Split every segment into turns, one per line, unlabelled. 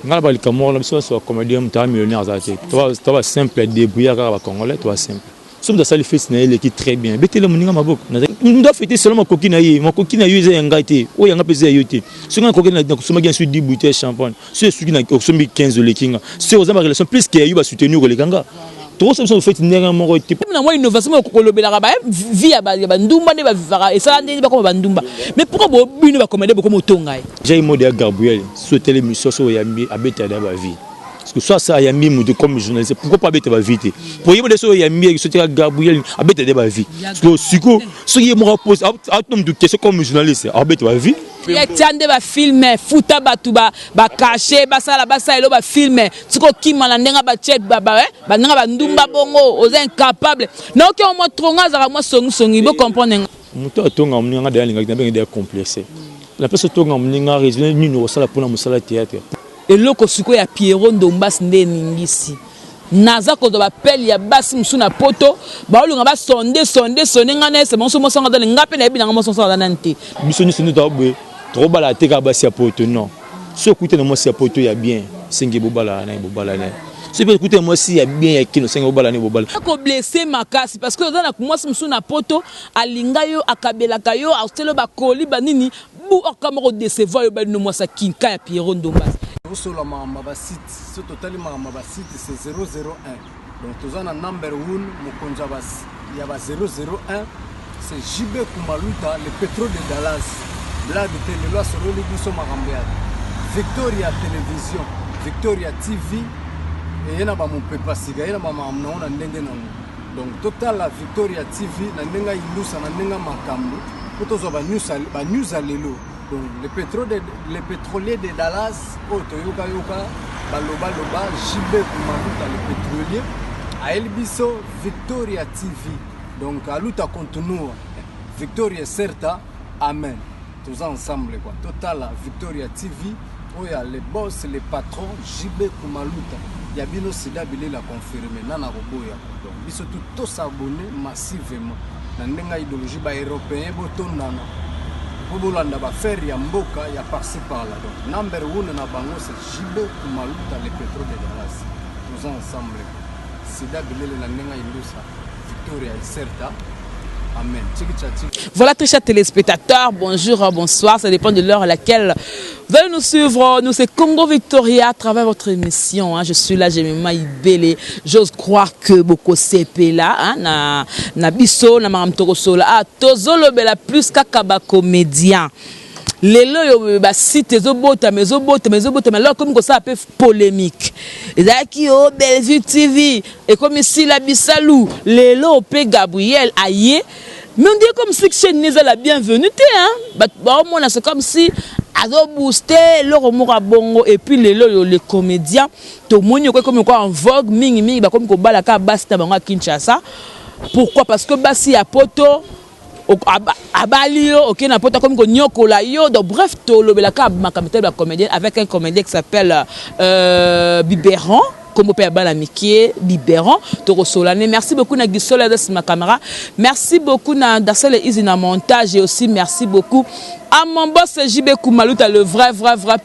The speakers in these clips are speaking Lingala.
ngala ba likamor la biso so comédien muta millionnaire azate toi simple débrouillard car congolais toi simple somme de ça le fait na qui très bien betele muninga maboko nous doit fêter seulement coquina yi mon coquina yi ze ngati o yanga pese yote so ngana coquina na kusoma bien sur 10 bouteilles champagne c'est celui qui na kusoma 15 le kinga c'est aux relation plus que yu ba soutenir le kanga trop ça fait n'enga moko type
na moi innovation ko kolobela ba vie ya ba ndumba ne ba vivara et ça ndé ba ko ba ndumba mais pourquoi bo bino ba commander beaucoup motonga
j'ai mode ya Gabriel sur télévision so yambi abeta da ba vie parce que soit ça yambi mutu comme journaliste pourquoi pas abeta ba vie pour yebo de so yambi so tika Gabriel abeta da ba vie parce que siko so yemo repose autonome de question comme journaliste abeta ba vie
ya tande ba filmer futa batu ba cacher basala elo ba filmer tiko kimala ndenga ba check ba ndenga ba ndumba bongo aux incapables non que on mo tronga za mo songi bo comprendre
muto atonga mninga da linga na benga complexé la personne tonga mninga raisonner ni no sala pour la musala théâtre
eloko siko ya Pierrot Ndombas nde ningisi naza ko ba pelle ya basi musuna poto ba olunga ba sonde ngana c'est bon so mo songa dans ngape na bi na mo songa dans nte
biso ni sunu tabwe trop bala teka basi ya poto non so écoutez na mo si ya poto ya bien singe bobala na si peut écouter moi si ya bien ya kino singe bobala ni bobala
ko blesser makasi parce que dans na moi musuna poto alinga yo akabela kayo astelo ba koli banini bu akamoko décevoir yo ba no mo sa kinka ya Pierrot Ndombas
sur la mamba site ce total mamba site c'est 001 donc tous en number 1 mokonza bas il y a 001 c'est JB Kumaluta le pétrole de Dallas blague télé loi sur le biso marambia Victoria télévision Victoria TV et yana ba mon pepa siga yana ba mamna ona ndenge na donc total la Victoria TV na ndenga ilusa na ndenga makambo potozo ba news alelo. Donc les pétroliers de Dallas, Toyoka Yoka, Baloba Loba, JB Kumaluta le pétrolier, à Elbiso, Victoria TV. Donc à Luta Continua, Victoria Certa, Amen. Tous ensemble quoi. Total Victoria TV, où il y a les boss, les patrons, JB Kumaluta. Il y a bien aussi d'abili la confirmer, Nana Roboya. Donc ils sont tous s'abonner massivement. Dans l'idéologie européenne, Botondana. Bobolanda ba faire ya mboka ya par-ci par-là donc number 1 na bango c'est JB Kumaluta le pétrole de Dallas tous ensemble c'est d'abelele la ndenga ilusa Victoria et Certa amen.
Voilà très chers téléspectateurs, bonjour, bonsoir, ça dépend de l'heure à laquelle vous allez nous suivre. Nous c'est Congo Victoria à travers votre émission. Je suis là, j'ai mes mailles belle. J'ose croire que beaucoup CP là, na biso, na maram tokosola, tozolo bela plus kakaba comédien. Lelo yo ba site ezobota mais alors comme ça un peu polémique. Ezaki o Bellevue TV et comme ici la Bisalou, lelo pe Gabriel aye. Mais on dit comme si chaîne n'est la bienvenue hein. Bah moi c'est comme si azo booster le remora bongo et puis les comédiens to monyo comme quoi en vogue mingi ba comme ko balaka basta bango Kinshasa. Pourquoi? Parce que basi ya poto Abalio, ok, n'importe comme Nyokola yo, donc bref, Tolobelaka, ma comédienne avec un comédien qui s'appelle Biberon. Comme père Balamiki, Biberon, Toro Solane. Merci beaucoup na Gisola de ma caméra. Merci beaucoup na Dassel Izina montage et aussi merci beaucoup à mon boss JB Kumaluta, le vrai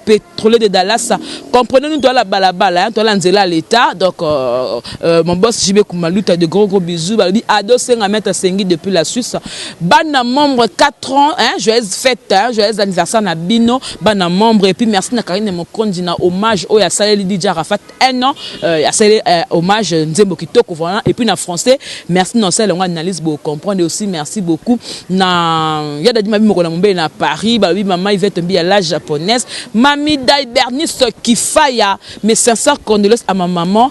pétrolier de Dallas. Comprenez-nous toi la balabala, toi l'anzela l'état. Donc mon boss JB Kumaluta, de gros bisous. Balobi ado senga mettre sengi depuis la Suisse. Bana membre 4 ans, hein, joyeuse fête, hein, joyeux anniversaire na Bino, bana membre et puis merci na Karine Mokondi na hommage au ya Saleli Didja Rafat 1 an. Il y a hommage Nzembo Kitoko voilà et puis na français merci non c'est longue analyse pour comprendre aussi merci beaucoup na il y a des mami moko na Mumbai na Paris ba oui maman Yvette Mbi à la japonaise Mami Dai Bernice Kifaya mes sincères condoléances à ma maman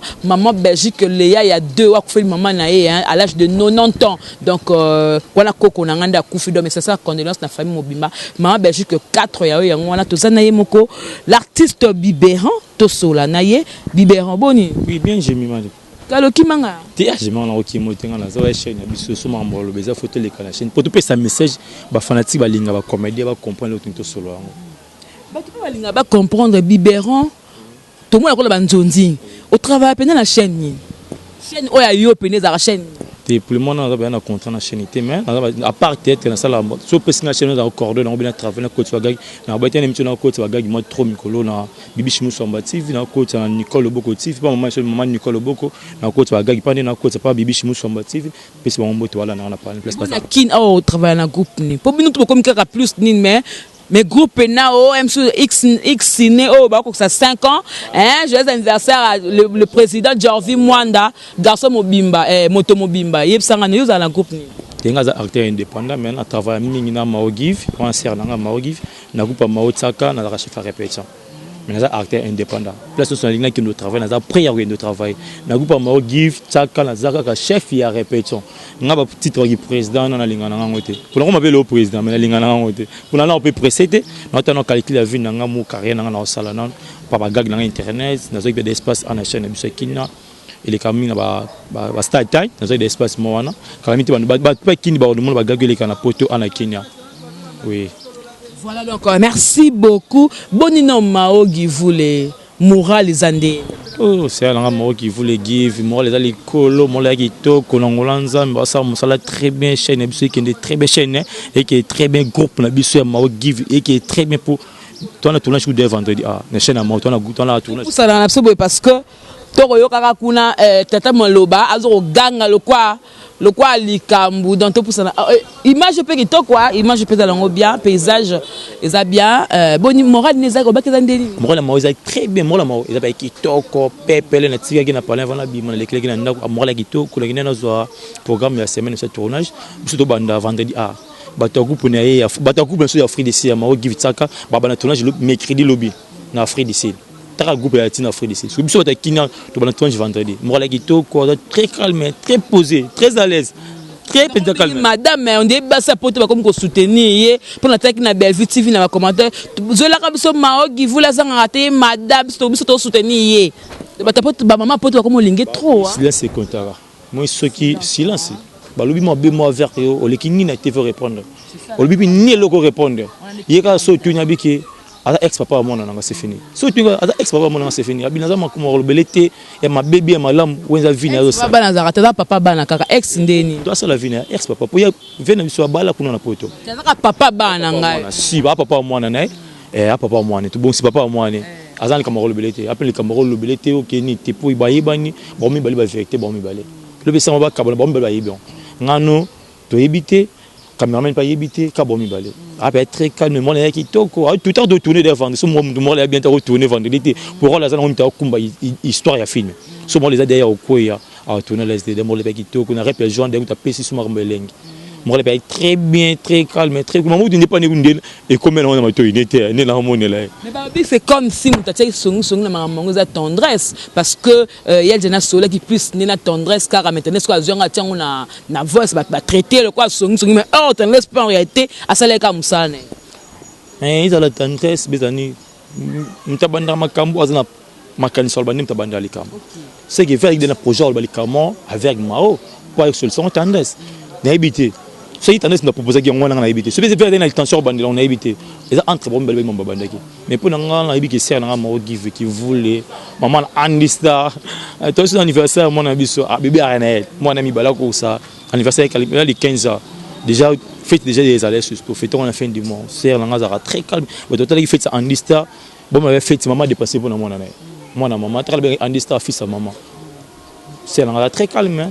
Belgique Léa il y a 2 ans que maman na hein à l'âge de 90 ans donc voilà koko na nganda kufi donc mes sincères condoléances na famille Mobimba maman Belgique 4 ya yo wana tozana ye moko l'artiste Biberon Tosola naye Biberon boni.
Oui bien j'ai mis mal.
Kaloki manga.
Tia j'ai mal na okimo tenga na zawa chaîne ya biso so mambo lo beza photo le kana chaîne. Pour tout ça message ba fanatique ba linga ba comédien ba comprendre le to solo yango.
Ba tout ba linga ba comprendre Biberon. To mo na ko ba nzonzi. Au travail pendant la chaîne. Chaîne oya yo pendant la chaîne.
pour le moment on a un contrat na chaîne mais à part tête na sala so pesi na chaîne na cordon na bien travailler na coach bagage na ba tene mtu na coach bagage moi trop mikolo na bibishi musomba TV na coach na Nicole Boko TV pas maman Nicole Boko na coach bagage pas na coach pas bibishi musomba TV pesi ba mboto wala na pas place pas
kin au travailler na groupe ni pour nous to comme plus ni mais groupe nao X né oh bah ça 5 ans hein joyeux anniversaire le président Jorvi Mwanda garçon mobimba moto mobimba yebsanga nous à la groupe ni
tenga za acteur indépendant mais na travail mingi na Maogiv concert na Maogiv na groupe Maotsaka na la chef répétition mais na acteur indépendant place sur ligne qui nous travaille na prière de travail na groupe Maogiv Tsaka na zaka chef ya répétition nga ba titre qui président na linga na ngote pour on m'appelle le président mais na linga na ngote pour na on peut précéder na on calcule la vie na nga mo carrière na na sala na papa gag na internet na zo des espace en chaîne biso kina ele kami na ba start time na zo des espace mo wana kami ti ba kini ba monde ba gag ele kana poto ana Kenya oui.
Voilà donc merci beaucoup bonino Mao qui voulait moral les andé.
Oh c'est un Mao qui voulait give moral les ali kolo moral qui to kolongola nzambe ça musala très bien chaîne biso qui est très bien chaîne et qui est très bien groupe na biso Mao give et qui est très bien pour toi na tournage de vendredi na chaîne Mao toi na tournage
ça na absolument parce que toko yo kaka kuna tata maloba azo ganga le quoi likambu dans tout pour ça image peut qui to quoi image peut dans bien paysage eza bien boni moral neza ko bakeza ndeli
moral Mao eza très bien moral Mao eza ba ki toko pepele na tika ki na parler avant la bima les clés na moral ki to ko na zo programme ya semaine ce tournage surtout banda vendredi bato groupe na ya bato groupe sur Afrique du Sud Mao give tsaka bana tournage mercredi lobby na Afrique du Sud Tara groupe ya tina Afrique du Sud. Biso ta kina to bana tournage vendredi. Moral kitoko très calme, très posé, très à l'aise. Très calme.
Madame on dit ba sa poto ba comme ko soutenir pour la tête na Bellevue TV na commentaire. Je la biso Mao qui vous la zanga raté madame biso to soutenir. Ba ta poto ba maman poto comme lingue trop.
Silence c'est contraire. Moi ce qui silence. Ba lobi mo be mo vert yo o lekini na TV répondre. O lobi ni loko répondre. Yeka so tunya biki Ada ex papa wa mwana c'est fini. So tu ada ex papa wa mwana c'est fini. Abinaza makuma rolobelete ya mabebi ya malam wenza vini azo sa.
Baba na zarata papa bana kaka ex ndeni.
Toi ça la vini ex papa. Pour ya vena biso bala kuna na poto.
Tazaka papa bana ngai.
Si ba papa wa mwana na papa wa mwana. Tu bon si papa wa mwana. Azan kama rolobelete. Appelle kama rolobelete o keni te po ibayebani. Ba mi bali ba vérité ba mi bali. Le besa ba kabona ba mi bali ba ngano to ebité cameraman pas yébité kabomi balé après très calmement les qui toko tout le temps de tourner devant ce moment là bientôt retourner vendredi pour la zone on t'a kumba histoire ya film ce moment les a derrière au quoi à tourner les des mots les qui toko na répète Jean de ta pesi suma rembelengi moi les très bien très calme très maman tu n'est pas né et comme on a mato unité né la harmonie là
mais babi c'est comme si mutache song na maman za tendresse parce que il y a des gens sola qui puissent na tendresse car maintenant ce quoi zonga tiango na voix ba traiter le quoi song mais oh tendresse pas en réalité à ça les comme ça né
ils ont la tendresse bezani mtabanda makambo azana makani solba ni mtabanda likambo c'est qui fait avec des projets au balikamo avec Mao pour avec solution tendresse n'habiter ceux qui tendance à proposer qui ont na habité. Ceux qui veulent une tension bandé on a habité. Ils ont entre bon bel mon babandaki. Mais pour na habité c'est na Mao give qui voulait maman Andista. Toi c'est anniversaire mon abiso bébé Arnaël. Mon ami balako ça anniversaire les 15 ans. Déjà fête déjà des allées pour fêter la fin du mois. C'est na ngazara très calme. Mais total qui fête ça Andista. Bon m'avait fête maman dépassé pour mon année. Moi na maman très bien Andista fils à maman. C'est na très calme.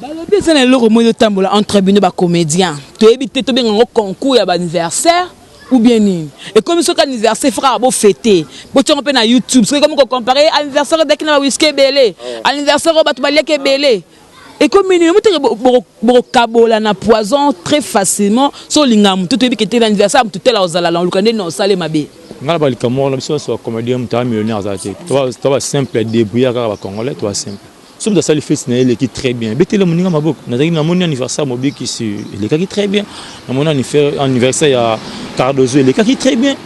Balobi c'est le romo de tambola entre bino ba comédien. Tu éviter to bien un concours ya ba anniversaire ou bien ni. Et comme ce anniversaire frère bo fêter. Bo tu on peut na YouTube, c'est comme comparer anniversaire de kina whisky belé, anniversaire ba to ba lié belé. Et comme ni mo te bo kabola na poison très facilement so lingam tout ebi que l'anniversaire tout tel ozala la lukande no sale mabe.
Ngala ba likamo la biso so comédien mta millionnaire za te. Toi simple débrouillard ba congolais toi simple. Somme de ça le fils n'est qui très bien. Bete le moninga maboko. Na mon anniversaire mobi qui si les cas qui très bien. Na mon anniversaire ya Cardozo les cas qui très bien.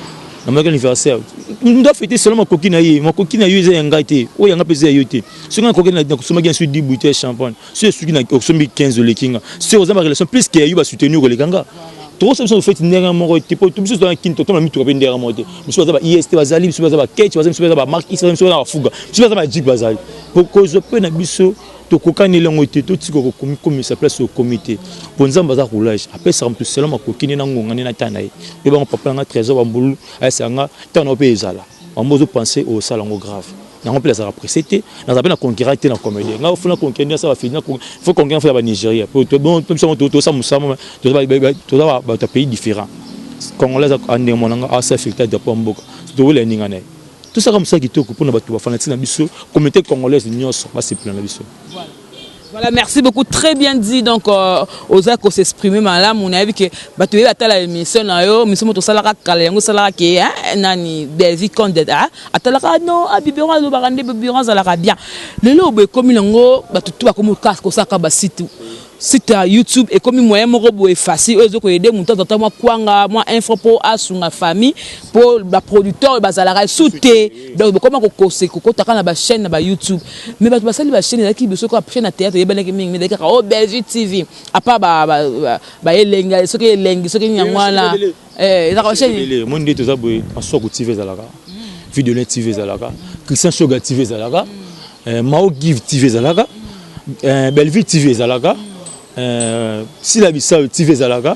Na mon anniversaire. On doit fêter seulement coquina yi. Mon coquina yi est ngati. O yanga pese yote. Ce qu'on coquina na kusoma bien sur 10 bouteilles champagne. Ce qui na kusoma 15 le kinga. C'est aux relation plus que yu ba soutenir le ganga. trop ça nous fait ndenge moko te po tout biso dans kinto to na mitu ba ndenge moko te biso ba IST bazali biso ba catch biso ba marque biso ba fuga biso ba jeep bazali pour cause pe na biso to kokani lengo te to tiko ko komi sa place au comité pour nzamba za roulage après ça tout seul ma kokini na ngonga na tana e ba papa nga trésor ba mbulu asanga tana pe ezala on mozo penser au salango grave na on peut les apprécier na za na conquérir na comédie nga faut na conquérir ça va finir faut conquérir faire ba Nigeria pour bon tout ça musama tout ba pays différent congolais en monanga asa affecté de pomboka to le ningane tout ça comme ça qui toko pour na bato ba fanatique na biso communauté congolaise nyonso ba se plan na biso.
Voilà, merci beaucoup, très bien dit. Donc, Oza ko s'exprimer malam, on a vu que bateau est à la émission na yo, mission moto salara kalengo salara qui nani Belgique candidat. Atala non, Biberon lo barande Biberon salara bien. Le lobe comme longo bateau tout comme casque ça ka ba site à YouTube et comme moyen mo robo facile eux ko aider mon temps moi kwanga moi info pour asunga famille pour la producteur bazala souté donc comment ko kose ko taka na ba chaîne na ba YouTube mais ba basali ba chaîne qui beso ko chaîne na théâtre yebana ki mingi mais oh Belgique TV à pas ba elenga ce que elengi ce que nyangwana la chaîne
mon dit tout ça boy asoko TV zalaka vidéo TV zalaka Christian Shoga TV zalaka Mao Give TV zalaka Belleville TV zalaka Sila Bissau TV zalaka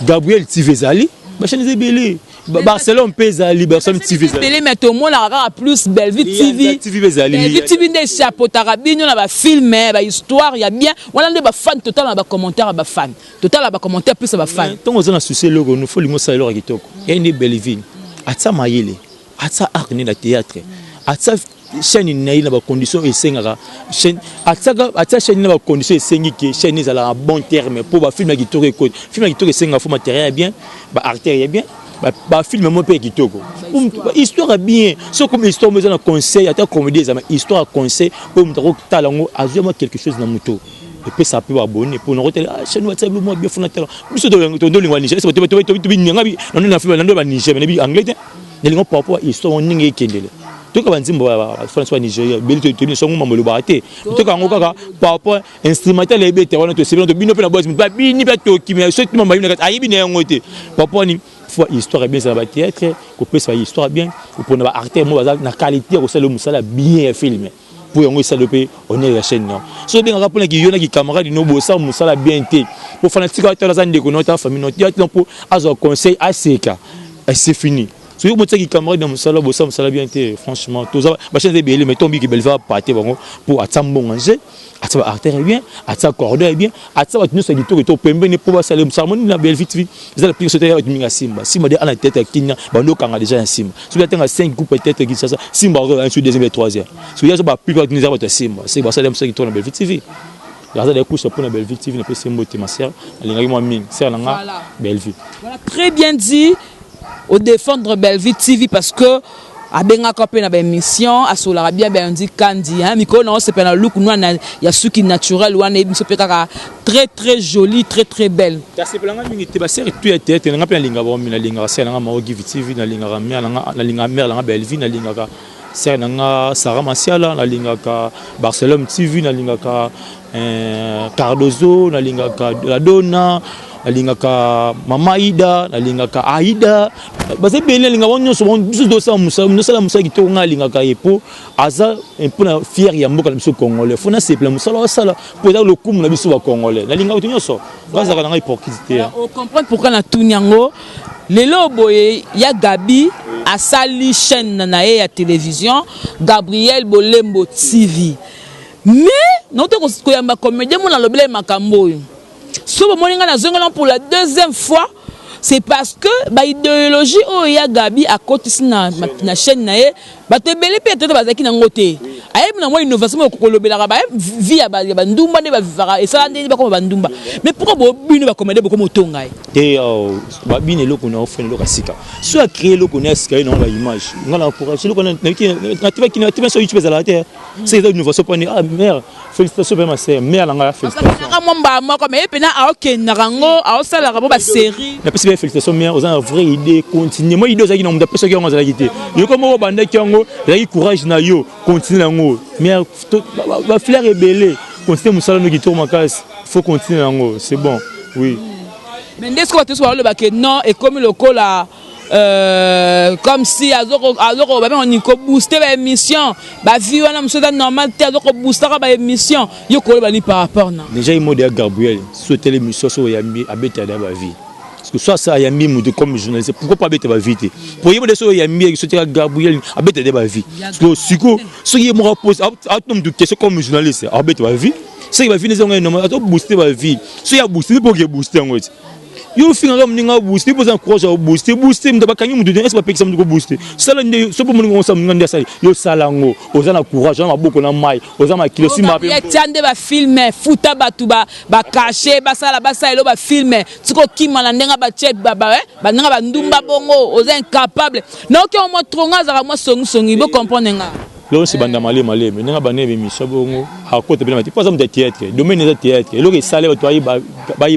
Gabriel TV zali ba chaîne zebele Barcelone pezali Barcelone TV zali
télé mais tout monde la plus Belleville TV Belleville TV des chapeau tarabino na ba film ba histoire ya bien wala nde ba fan total na ba commentaire ba fan total ba commentaire plus ba fan
tant on a souci logo nous faut limo ça leur kitoko et ni Belleville atsa mayele atsa art ni na théâtre atsa chaîne na ba condition esengaka chaîne atsa chaîne na ba condition esengi que chaîne ezala en bon terme pour ba film kitoko écoute film kitoko esenga faut matériel bien ba artère bien ba film mo pe kitoko histoire bien so comme histoire mais on conseil ata comédie ça histoire conseil pour mutako talango azuma quelque chose na muto et puis ça peut abonner pour nous retenir chaîne WhatsApp moi bien fondation biso to lingwa Niger c'est to binga bi non na film na Niger mais bi anglais ne lingo par rapport histoire on ninge kendele tout comme nzimbo François Nigeria belito to so ngoma lo baté tout ka ngokaka par rapport instrumental et bete wana to sebino to bino pe na boss ba bini ba to kimi so timo ba bino ka ayibi na ngote par rapport ni fois histoire bien ça va théâtre ko peut faire histoire bien pour na ba artiste mo ba na qualité ko sala musala bien filmé pour ngo ça le pays on est la chaîne non so bien rapport ki yona ki camarade no bossa musala bien té pour fanatique wa tala zande ko nota famille no théâtre pour azo conseil ACK et c'est fini. Si vous avez des camarades dans le salon, vous savez bien, franchement, tout ça, je vais vous mais tomber qui va partir pour attendre bon manger, attendre artère bien, attendre cordon bien, attendre nous c'est du tout et tout, pour me pour saler salmon la belle vite vite. Vous allez plus sauter avec Minga Simba. Simba à la tête à Kenya, bando kanga déjà un Simba. Si vous avez 5 groupes peut-être qui ça, Simba un sur deuxième et troisième. Si vous avez pas plus que nous avons Simba, c'est ça ça qui tourne la belle vite TV. Là ça des couches pour la belle vite TV, ne peut Simba ma sœur, elle est moi ming, sœur nga belle vie.
Voilà, très bien dit. Au défendre Belleville TV parce que abenga kopé na ba émission asola bien ben dit kandi hein miko non c'est pas na look nous ya suki naturel wana biso pe kaka très très jolie très très belle
ta c'est planga mingi te ba série tu tête na ngapela linga ba mina linga sel nga Mao Give TV na linga mère na linga mère na Belleville na linga ka sel nga Sarah Masiala na linga ka Barcelone TV na linga ka Cardozo na linga ka la Donna alingaka Mama Ida alingaka Aida base bele linga wonyo so biso do sa musa kitoko nga alingaka epo aza un na fier ya mboka na biso congolais fona c'est plein musala sala pour le coup na biso ba congolais na linga otonyo so baza kana hypocrisie
on comprend pourquoi na tunyango lelo boye ya Gabi asali chaîne na ya télévision Gabriel Bolembo TV mais noto ko yamba comédien mo na lobele makambo si vous avez pour la deuxième fois, c'est parce que l'idéologie où il y a Gabi à côté de la chaîne, bah te belé peut-être parce qu'il y a un côté. Aïe, mais moi innovation au lobela ba via bandumba ne ba vivara et ça ne pas comme bandumba. Mais pourquoi vous va commander beaucoup motonga? Et ba bine loko na offre loko sika. Soit créer loko na sika dans la image. On a encouragé loko na qui sur YouTube la terre. C'est une innovation pour ah mère félicitations pour ma sœur mère la félicitations. Moi comme et pena a OK narango a ça la ba série. La possible félicitations mère aux une vraie idée continuer. Moi idée ça qui n'ont pas personne qui ont la quitté. Yo comme au bande qui ont la courage na yo continuer ngo. Mère va fleur est belé. Continuer musala no qui tourne ma casse. Faut continuer ngo, c'est bon. Oui. Mais est-ce que tu as le non et comme le col là comme si azoko on y booster ba émission ba vie wana monsieur normal te azoko booster ba émission yo ko ba ni par rapport na
déjà il m'a dit à Gabriel sauter l'émission so yambi abeta da ba vie parce que soit ça yambi mutu comme journaliste pourquoi pas abeta ba vie pour yebo de so yambi sauter à Gabriel abeta da ba vie parce que siko so yemo repose atom de question comme journaliste abeta ba vie so il va finir ça normal ato booster ba vie so ya booster pour que booster ngoti yo finga comme ninga booster pour encourager booster mutaba kanyi mutu est-ce pas pekisa mutu booster sala nde so pour mungo sa munga ndasa yo salango ozana courage na maboko na mai ozama kilo si mabe
ya tiande ba filmer futa batu ba cacher ba sala elo ba filmer tiko kima na ndenga ba chet ba ndenga ba ndumba bongo oza incapable na oki o mo tronga za mo songi bo comprendre nga
lo si banda malé mais ndenga ba nebe mission bongo akote bena mati pas ça me théâtre domaine des théâtre lo ke sale to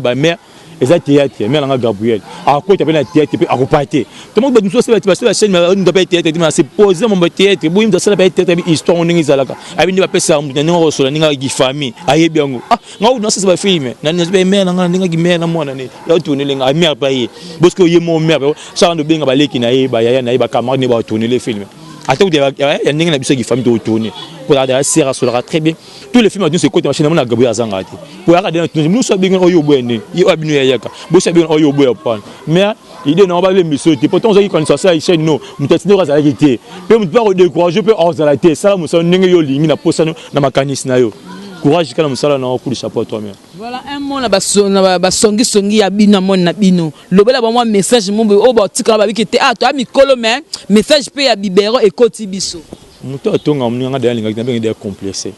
ba mère eza théâtre mais là Gabriel à côté de théâtre peut accompagner tout le monde nous c'est la chaîne mais on doit pas théâtre mais c'est poser mon théâtre bon il ça pas théâtre histoire on ngi zalaka abi ndi ba pesa mu nanga rosola ninga gi famille aye biango ah ngau non c'est pas film na ne pas mère nanga ninga gi mère na mwana ne ya tourner lenga mère pa ye parce que ye mon mère ça on benga ba leki na ye ba ya na ye ba camarade ne ba tourner les films attends il y a ninga na biso gi famille de tourner pour la série sur très bien tous les films c'est côté machine na Gabriel Azangati pour regarder nous so bien oyo boene yo abinu yaka bo so bien oyo boya pan mais idée non ba les monsieur te pourtant ça quand ça chaîne non mutatine ko za yité pe mutu pas décourager pe ozalate ça muso ninga yo lingi na posa na makanisme na yo courage kana musala na ku chapeau toi même
voilà un mot na ba songi ya bino mon na bino lobela ba moi message mon o ba tika ba bikete to amikolo mais message pe ya bibero et koti biso
mutu atonga mninga da linga na benga complexé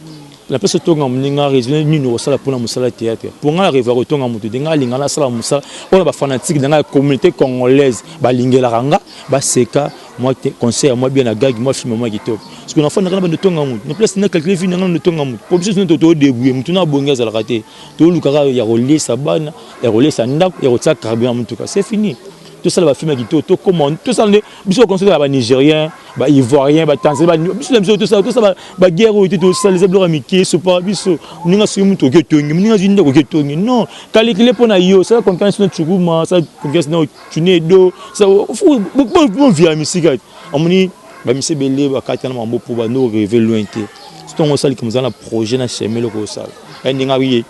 la personne tonga mninga raisonner ni no sala pour na musala théâtre pour nga rêver tonga mutu denga linga na sala musala on ba fanatique dans la communauté congolaise ba lingela ranga ba seka moi conseil moi bien na gag moi film moi qui top parce que l'enfant n'a pas de tonga mutu no place na calculer fin na tonga mutu pour plus nous to débrouiller mutu na bonga za la raté to lukara ya relais sa bana ya relais sa ndap ya rotsa carburant mutu c'est fini tout ça va filmer qui tout comment tout ça biso considère ba nigérien ba ivoirien ba tanzanien biso tout ça ba guerre tout ça les blancs amiki so pas biso ninga so mutu ke tongi ninga zinda ko ke tongi non calculer pour na yo ça confiance na tshuguma ça confiance na tunedo ça faut bon via musique amoni ba mise belé ba katana mambo pour ba no rêver loin té c'est on ça comme ça na projet na chemin le ko ça ninga oui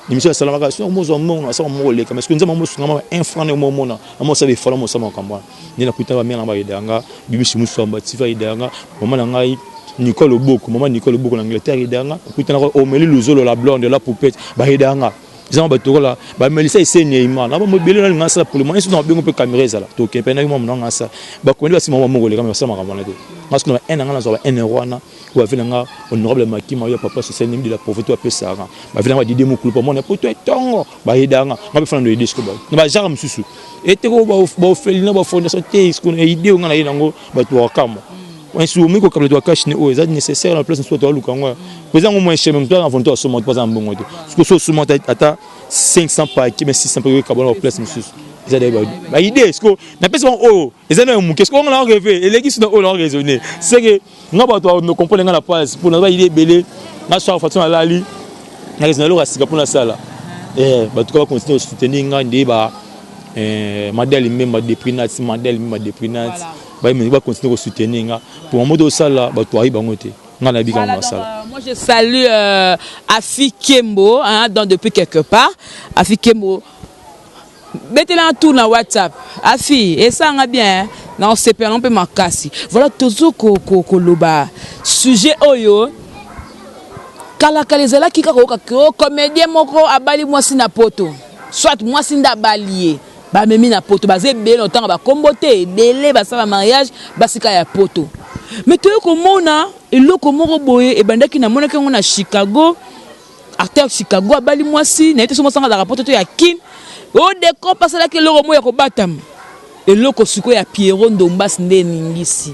l'émission salama ka sur mo zomo na sa mo le parce que nous avons ngama infrane mo mona amo sa be fala mo sa mo kamba ni na kuita ba mena ba idanga bibi simu so ba tifa idanga mama na ngai Nicole Oboko en Angleterre idanga kuita na o meli luzolo la blonde la poupette ba idanga ils ont battu là ba melisa ese Neymar na ba mo bele na ngasa pour le moment ils sont bengo pe caméra za la to ke pena mo na ngasa ba ko ndi ba sima mo le kama sa makamba na te parce que un an na zo ba un rwana ou avec nga honorable Makima yo papa c'est ennemi de la pauvreté pe ça ba vina ba didi mo kulu pa mo na poto tongo ba idanga ba fana de disco ba na ba jara msusu ete ko ba felina ba fondation te ko idée nga na yango ba to kama on se met au câble de cash ne est nécessaire la place soit to lukangwa présent au moins chez même toi avant toi so monte pas en bon côté parce que so monte ata 500 par qui mais 600 par câble la place monsieur ils a ba idée est-ce que na personne oh ils ont un qu'est-ce qu'on a rêvé et les qui sont au leur raisonner c'est que nga ba to no comprendre nga la place pour na ba idée belé na so façon la li na raisonner le rasika pour la salle ba to ka continuer soutenir nga ndé ba modèle même ma déprinat modèle ma déprinat ba me ba continuer à soutenir nga pour modo sala ba to ayi bango te nga na bika ma sala.
Moi je salue Afi Kembo hein, dans depuis quelque part Afi Kembo mettez-la un tour dans WhatsApp Afi et ça nga bien non c'est pas un peu makasi voilà tozo ko loba sujet oyo kala kalezela kika ko comédien moko abali mwasi na poto soit mwasi nda balié ba memi na poto bazé belo temps ba kombote délai ba sala mariage basika ya poto mais tu komona eloko moko boye e bandaki na monaki ngo na Chicago acteur Chicago abali mwasi na ete so mosanga da poto to ya Kim o deko pasala ke loko mo ya ko batam eloko suko ya Pierrot Ndombas nde ningisi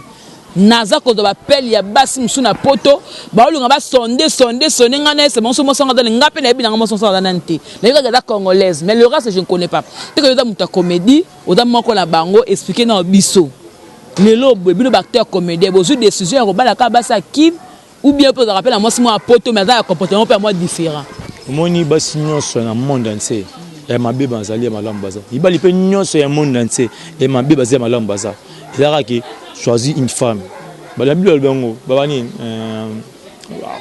naza ko do ba pelle ya basi musu na poto ba olunga ba sonde ngana c'est bon so mosanga dans ngape na ebina ngamo songa dans nte na yoka da congolaise mais le reste je ne connais pas te que da muta comédie o da moko la bango expliquer na biso lelo bino acteur comédien bozu décision ko bala ka basa Kim ou bien peut rappeler à moi si moi poto mais da comportement peu moi différent
moni basi nyonso na monde entier et ma bébé bazali malam baza il va liper nyonso ya monde entier et ma bébé bazali malam baza il a qui choisi une femme la Bible bango babani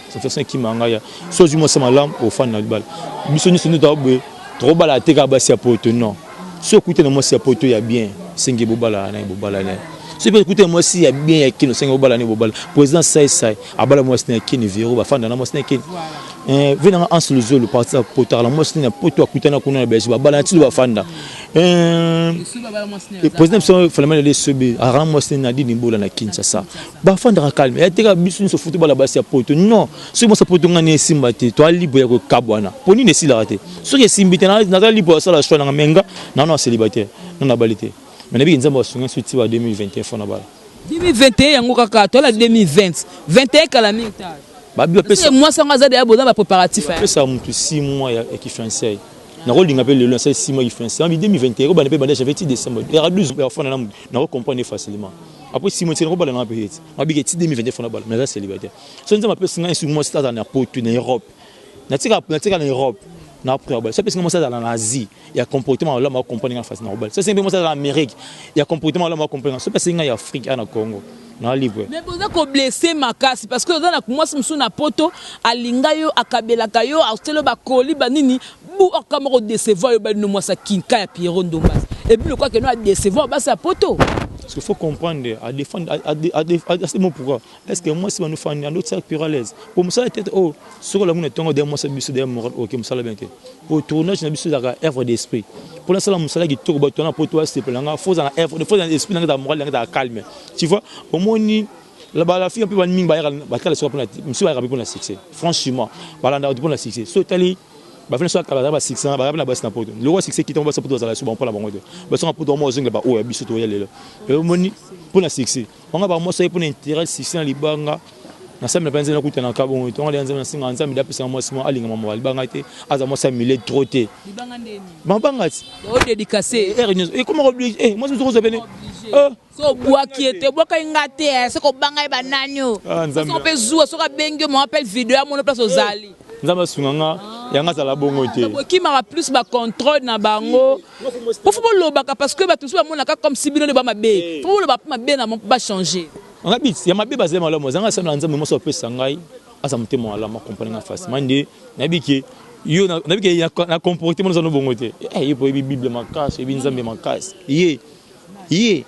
ça fait 5 qui manga ya so du mo sama lam au fan na bal biso ni sunu tabwe trop bala teka basi ya poto non so écoutez na mo si ya poto ya bien singe bobala na bobala na so écoutez moi si ya bien ya kino singe bobala ni bobala président sai abala mo si na kini viro ba fan na mo si na kini venant en sous le parti poto la mo si na poto akutana kuna na beji babala ti ba fanda le président son finalement les sebe aram mo si na di nimbola na Kinshasa ba fanda calme ya teka biso ni so football la basi ya poto non so mo sa poto ngani simba te to libre ya ko kabwana poni ne si la raté so ke simbite na libre ça la choix na menga non célibataire non na balité mais nabi nzamba sunga suti wa 2021 fona bala
2021 yango kaka to la 2020 21 kala minta
ba bi pesa
moi sanga za de aboza ba préparatif
pesa mutu 6 mois ya qui français na rôle d'inga appelle le 6 mois qui français en 2021 ba ne pe banda j'avais 10 décembre era 12 fona na comprendre facilement après 6 mois c'est ko bala na pe ma bi 2021 fona bala mais ça célibataire so nzamba pesa nga sur moi stade na Porto na Europe na tika na Europe na après ça parce que moi ça dans l'Asie il y a comportement là ma comprendre en face na ça c'est moi ça dans l'Amérique il y a comportement là ma comprendre ça parce que en Afrique en Congo na libre
mais boza ko blesser makasi parce que dans na moi musu na poto alinga yo akabela kayo autelo ba koli ba nini bu akamako décevoir yo ba no moi ça kinka ya Pierrot Ndombas et puis le quoi que nous a décevoir ba ça poto
parce qu'il faut comprendre à défendre à ce moment pourquoi est-ce que moi si on nous fait un autre cercle pluraliste pour moi ça tête oh sur la monde tongo de moi ça biso de moral OK ça la bien pour tournage na biso da œuvre d'esprit pour l'instant la musala qui tourne ba tona pour toi c'est pelanga faut dans œuvre de faut dans esprit dans moral dans calme tu vois au moins ni la fille un peu mingi ba kala sur pour la monsieur va pour la succès franchement balanda pour la succès so tali ba fina so akala ba 600 ba na ba na poto le roi succès qui tombe ba poto za la so bon pour la bango ba so poto mo zinga ba o biso to yele le moni pour la succès on va ba mo so pour intérêt succès libanga na sema penza na kutana ka bon to ngale nzama singa nzama da pesa mo sima alinga mo libanga te aza mo sa mille troté libanga ndeni banga ti o dédicacé et comment obligé moi je trouve ça bien
so bois qui était bois ka ngate c'est ko banga ba nanyo so pe zuwa so ka benge mo appelle vidéo à mon place aux ali
nzama sunganga yanga za la bongo te
qui m'a plus ba contrôle na bango pour faut lobaka parce que ba tout ça mon comme si bino de ba mabe faut le ba mabe na ba changer
on a bit ya mabe ba zema lomo zanga sana nzama mo so pesa ngai asa mutemo ala ma comprendre face mande na biki yo na biki na comportement zo no bongo te eh yo bible makasi bi nzambe makasi ye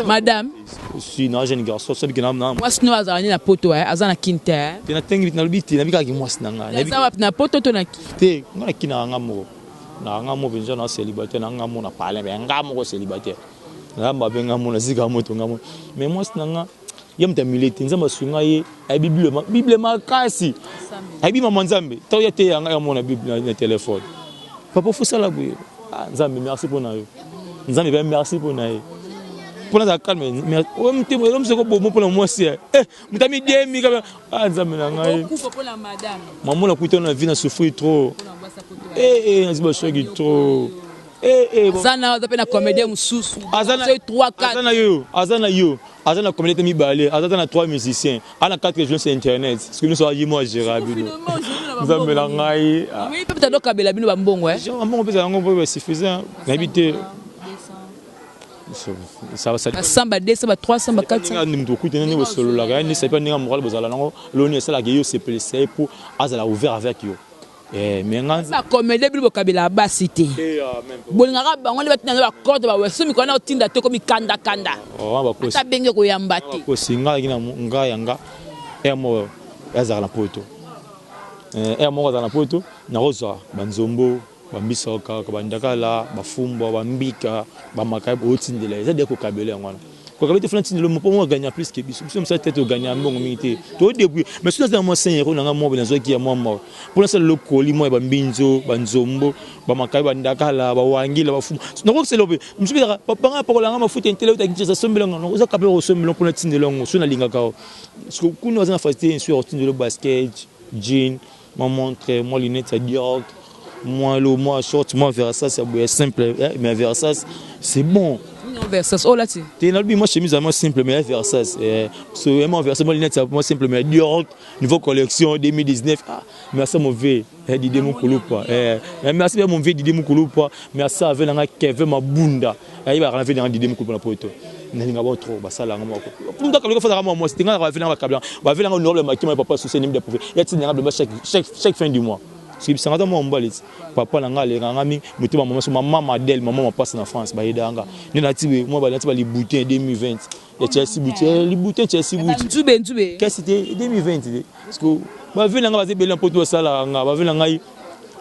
madame
si na jeune garçon so biki na
moi sino azani na poto azana kinta
te na tengi na biti na bika ki moi sinanga
na poto to na
te ngana kina ngamo na ngamo benja na célibataire na ngamo na parler mais ngamo ko célibataire na mbabe ngamo na zika moto ngamo mais moi sinanga yam ta milite nzamba sunga ye ay bible makasi ay bi mama nzambe to yete yanga ya mona bible na téléphone papa faut ça la bouille nzambe merci pour na yo nzambe ben merci pour na yo pour la calme mais o mtemo o mseko bomo pour la moi c'est mutami demi comme nzambe na ngai
pour la madame
maman la kuita na vie na souffrir trop nziba shogi trop
zana za pena comédien mususu azana 3 4
azana comédien mibale azana 3 musiciens ana 4 régions sur internet parce que nous sommes moi gérable nous avons la ngai
oui peut-être donc kabela bino ba mbongo
mbongo pesa ngo suffisant habiter ça va ça
samba 200 300 400
ni mtu kuite nani solo la ni c'est pas ni moral bozala nango loni ça la yo c'est plaisir pour azala ouvert avec yo mais
ba comédie bibo kabila ba cité bolingaka bango le batina ba corde ba weso mi kona otinda te ko mi kanda
ba ko
ta benge ko yamba te
ko singa kina nga yanga emo azala na poto emo azala na poto na roza banzombo bambisoka ka bandakala bafumbo bambika bamakai otindela za de ko kabela ngwana ko kabete flanti le mo pour gagner plus que biso biso ça tête gagner mbongo mingi to début mais si dans moi 5 € na mo benazo ki ya moi pour ça le koli moi bambinzo banzombo bamakai bandakala bawangila bafumbo noko c'est lobe msubira papa pa kolanga mafuta intele utakitsa sombela ngano uza kabela ko sombela pour na tindela ngo sona linga ka parce que kuno za facilité sur tindela basket jean ma montre moi lunette Dior moi short moi Versace c'est simple mais Versace c'est bon
Versace oh là tu
t'es dans le moi chemise à moi simple mais Versace c'est vraiment Versace moi lunette moi simple mais Dior niveau collection 2019 merci mon vieux Didier Mukulupa merci bien mon vieux Didier Mukulupa merci avec la Kevin Mabunda il va relever dans Didier Mukulupa pour toi n'inga bon trop bah ça là moi pour donc le faire moi c'est nga va venir câble va venir en le maquillage papa souci de prouver il y a tinga chaque fin du mois c'est ça nga moi mbalis papa nanga le ngami mutima maman Madel maman passe en France ba yedanga ni na tiwe moi ba les bouteilles 2020 ya Chelsea bouteille les bouteilles Chelsea bouteille
nzube
qu'est-ce c'était 2020 parce que ba venir nga va bela poto sala nga ba venir ngai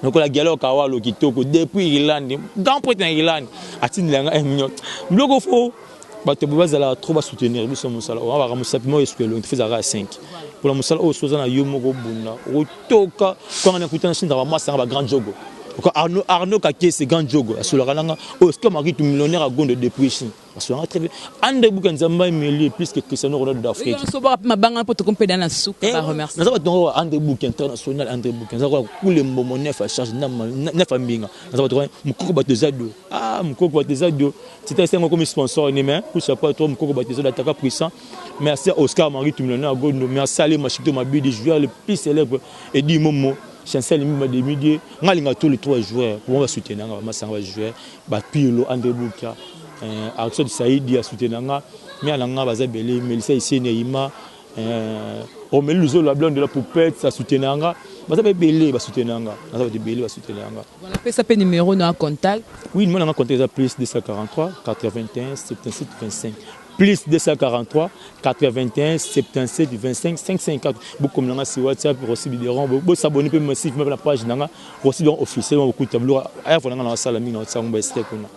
lokola galo kawalo kitoko depuis Irlande grand point en Irlande atindi nga 1 million blogo fo bato bazala trop ba soutenir biso musala on va ramasser mo esquelo on fait à 5 pour la musala o soza na yo moko bunda o toka quand on écoute na ba massa ba grand jogo Arnaud Kake c'est grand jogo sur la kalanga o est-ce que Marie tout millionnaire à Gonde depuis Chine parce que très bien André Boukanzamba Meli plus que Cristiano Ronaldo d'Afrique
on so ba ma banga pour te compter dans la soupe ba remercier
na ba André Boukan international André Boukan ça ko le momo neuf à charge neuf ambinga na ba to mukoko batezado mukoko batezado c'était un comme sponsor ni mais pour ça pas trop mukoko batezado attaquant puissant merci à Oscar Marie tout millionnaire à Gonde merci à les Machito Mabidi joueur le plus célèbre et dit Momo chancel mi de midi ngalinga tous les 3 joueurs pour va soutenir nga masanga joueur ba Pilo André Bouka Axel Saïdi a soutenir nga mais alanga bazabele Melissa ici Neima Omel Luzo la blonde de la poupette ça soutenir nga bazabele ba soutenir nga bazabele ba soutenir nga
on appelle ça numéro dans contact
oui moi on a contact plus 243 81 77 25 plus 243 81 77 25 554 beaucoup comme là sur WhatsApp aussi bideron beaucoup s'abonner peut massif même la page nanga aussi donc officiellement beaucoup de tableau aya faut nanga na sala mingi na tsango ba step na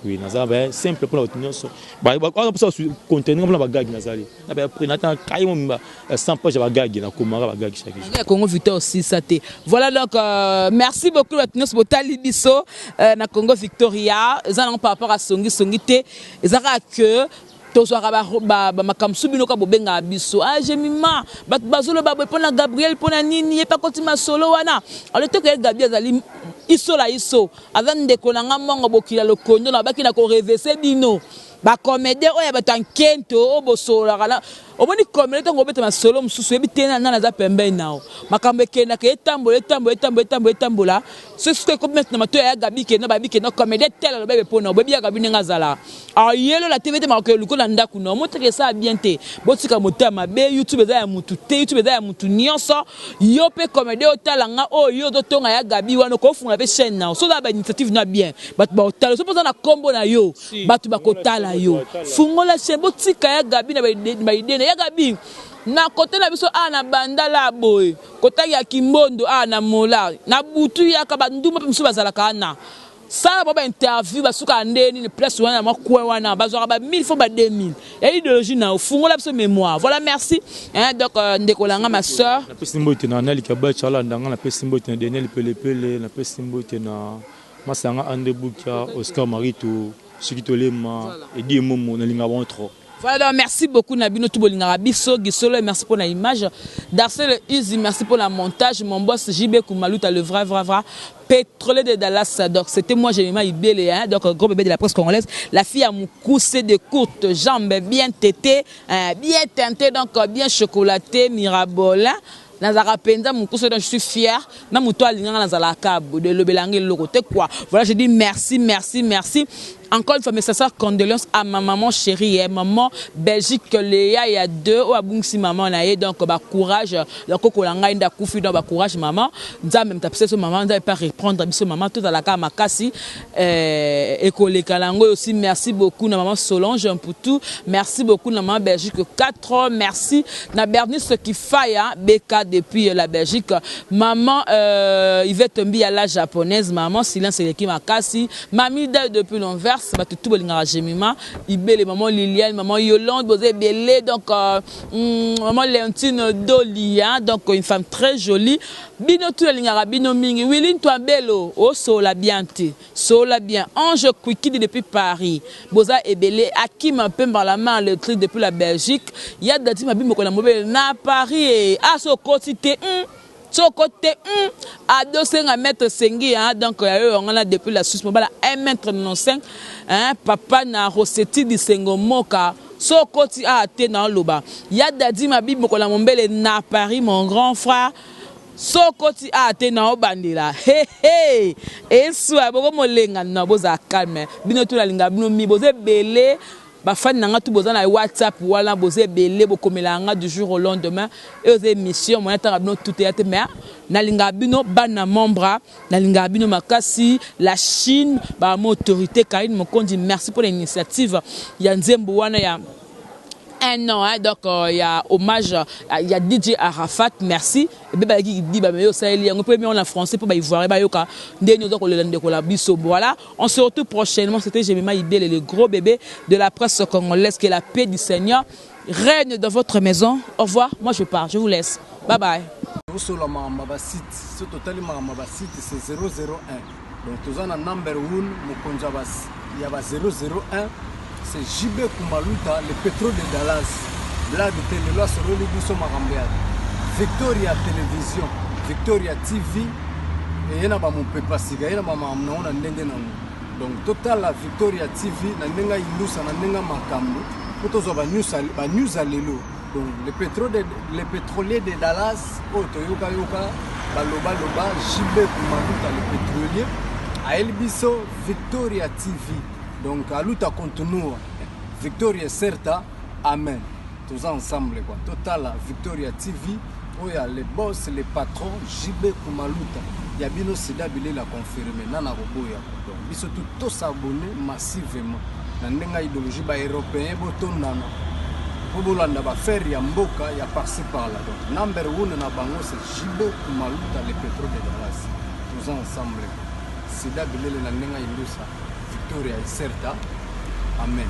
oui na ba simple pour la opinion so ba pour ça contenir pour la gag na zali na ba prenata kaimo mba 100 page ba gag na komara ba gag chaque jour
Congo Victor aussi ça té voilà donc merci beaucoup la tenir botali biso na Congo Victoria ça non par rapport à songi té ezaka que tozwaka makamsu bino ka bobenga biso jemima bato bazolo babepona Gabriel pona nini ye pa kotima solo wana alors te que Gabriel azali iso avant ndeko nanga mongo bokila lokondo na baki na ko reverser bino ba comédien oya batankento obosola kala oboni comédien ngo beta masolo mususu ebitena nana za pembe nao makambe kena ke etambola ce que comme maintenant mato ya Gabi ke no babi ke no comédien tel lo bebe pona obebi ya Gabi nga zala yelo la TV te makoke lukola ndaku no motre ça bien te botika motama be YouTube za ya mutu te YouTube za ya mutu nyonso yo pe comédien otalanga yo do tonga ya Gabi wana ko funga pe chaîne nao so da ba initiative na bien bat ba otala so poza na kombo na yo bat ba kotala yo fungola chaîne botika ya Gabi na ba idée ya Gabi na côté na biso na bandala boy côté ya Kimbondo na mola na butu ya ka banduma pe msuba zala kana ça ba interview basuka ndeni ne place wana makwe wana bazwa ba 1000 fois ba 2000 et idéologie na fungola biso mémoire voilà merci donc ndekolanga ma sœur
na pesimbo tena na likaba chala ndanga na pesimbo tena Daniel Pelepele na pesimbo tena masanga André Bouka Oscar Marito Sikitolema et dit Momo na linga bon trop.
Voilà, merci beaucoup Nabino Toubolingara Biso Gisolo, merci pour l'image. Darcel Easy, merci pour le montage. Mon boss JB Koumalouta, le vrai pétrolier de Dallas. Donc c'était moi, j'ai mis Ibele, donc gros bébé de la presse congolaise. La fille a moussé de courtes jambes, bien tétées, bien teintées, donc bien chocolatées, mirabola. Nazara Penza, mon cousin, je suis fier. Na muto alinga nazala kabo de lebelangi lokote quoi. Voilà, je dis merci. Encore une fois, mes sincères condoléances à ma maman chérie, maman Belgique, Léa, il y a 2, ou à Bungsi maman, donc courage, donc Kokolanga, inda koufi, donc courage maman. Nous avons même tapé ce maman, nous n'avons pas reprendre ce maman, tout à la cama Makassi, École Kalango aussi, merci beaucoup, maman Solange, pour tout, merci beaucoup, maman Belgique, 4 ans, merci, na Bernice qui faille, BK depuis la Belgique, maman Yvette Mbi à la japonaise, maman Silence Eleki Makassi, mamie depuis l'envers. Tout Ibele, maman Liliane, maman Yolande, Bosé Belé, donc maman Léontine Dolia, donc une femme très jolie. Bino tout l'ingara, bino mingi, Willine toi bello, oh sola bien, Ange Quickie depuis Paris, Boza et Belé, Hakim un peu par la main le truc depuis la Belgique. Il y a des gens qui ont mobile na Paris et à ce côté. côté à 2,5 mètres sengi donc on a depuis la Suisse mobile 1 mètre 95 papa na roseti di sengo moka so koti a te na loba ya dadi mabi mokola mombele na Paris mon grand frère so koti a te na obandela esu aboko molenga na boza calme bino to la linga bino mi boze belé bafani nanga tu boza na WhatsApp wala boze belé bokomela nga du jour au lendemain et aux émissions mon atara bino tout est mais na linga bino bana membra na linga bino makasi la Chine ba mo autorité Karine Mokondi merci pour l'initiative ya nzembo wana ya un an donc il y a hommage il y a DJ Arafat merci et ben qui dit ba meyo ça il y a un premier en français pour ba ivoire ba yoka ndeni donc le ndeko la biso voilà on se retrouve prochainement c'était Jemima Idel le gros bébé de la presse congolaise qui est la paix du Seigneur règne dans votre maison au revoir moi je pars je vous laisse bye bye
sur la mamba site c'est totalement mamba site c'est 001 donc tous en number 1 mokonza bas il y a 001 c'est JB Kumaluta, le pétrole de Dallas. Blague de Téléloa sur le Libiso Marambead. Victoria Télévision, Victoria TV, et il y a mon papa Siga, il y a ma maman, donc total la Victoria TV, Nandenga Ilusa, Nandenga Makambo, pour tous les news à l'élo. Donc le pétrolier de Dallas, Toyoka Yoka, Baloba Loba, JB Kumaluta, le pétrolier, à Elbiso, Victoria TV. Donc, à l'outa continue, Victoria Certa, Amen. Tous ensemble, quoi. Total, Victoria TV, où il y a les boss, les patrons, JB Kumaluta. Il y a bien aussi d'habiller la confirmer, Nana Roboya. Donc, ils sont tous abonnés massivement. Dans l'idéologie européenne, Botonana. Pour vous faire, il y a Mboka, il y a par-ci par-là. Donc, number 1 na bango, c'est JB Kumaluta, les pétroles de Dallas. Tous ensemble. C'est d'habiller la Nenga Ilusa. Victoria Certa. Amen.